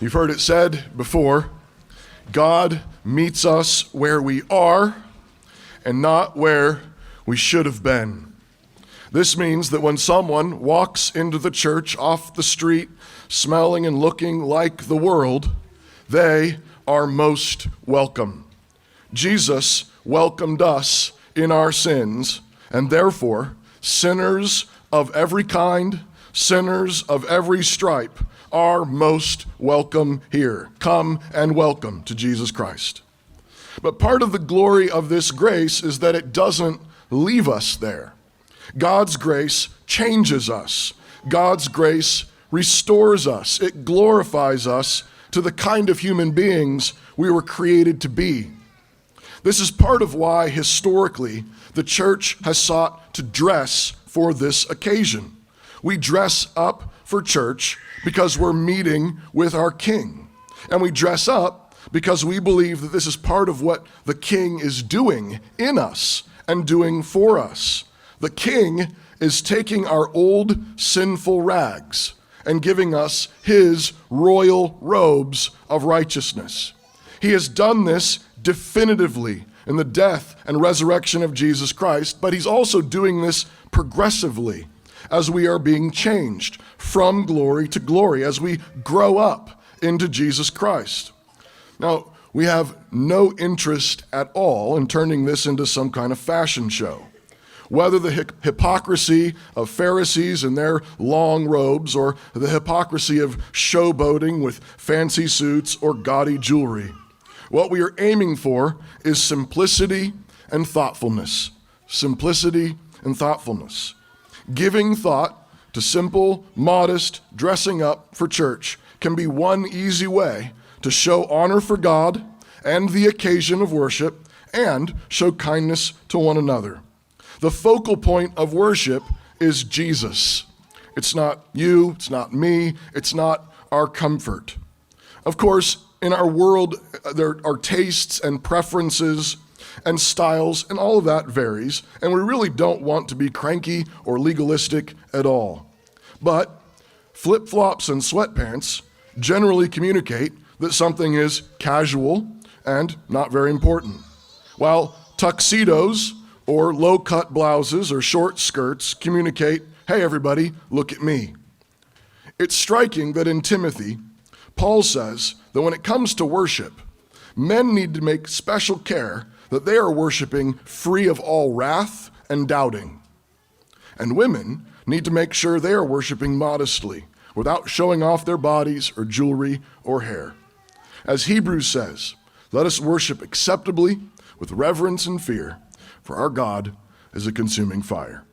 You've heard it said before, God meets us where we are and not where we should have been. This means that when someone walks into the church off the street, smelling and looking like the world, they are most welcome. Jesus welcomed us in our sins, and therefore, sinners of every kind, sinners of every stripe, are most welcome here. Come and welcome to Jesus Christ. But part of the glory of this grace is that it doesn't leave us there. God's grace changes us. God's grace restores us. It glorifies us to the kind of human beings we were created to be. This is part of why, historically, the church has sought to dress for this occasion. We dress up for church because we're meeting with our King. And we dress up because we believe that this is part of what the King is doing in us and doing for us. The King is taking our old sinful rags and giving us his royal robes of righteousness. He has done this definitively in the death and resurrection of Jesus Christ, but he's also doing this progressively as we are being changed from glory to glory, as we grow up into Jesus Christ. Now, we have no interest at all in turning this into some kind of fashion show. Whether the hypocrisy of Pharisees in their long robes or the hypocrisy of showboating with fancy suits or gaudy jewelry. What we are aiming for is simplicity and thoughtfulness. Simplicity and thoughtfulness. Giving thought to simple, modest dressing up for church can be one easy way to show honor for God and the occasion of worship and show kindness to one another. The focal point of worship is Jesus. It's not you, it's not me, it's not our comfort. Of course, in our world, there are tastes and preferences and styles, and all of that varies, and we really don't want to be cranky or legalistic at all. But flip-flops and sweatpants generally communicate that something is casual and not very important, while tuxedos or low-cut blouses or short skirts communicate, hey everybody, look at me. It's striking that in Timothy, Paul says that when it comes to worship, men need to make special care that they are worshiping free of all wrath and doubting. And women need to make sure they are worshiping modestly, without showing off their bodies or jewelry or hair. As Hebrews says, let us worship acceptably with reverence and fear, for our God is a consuming fire.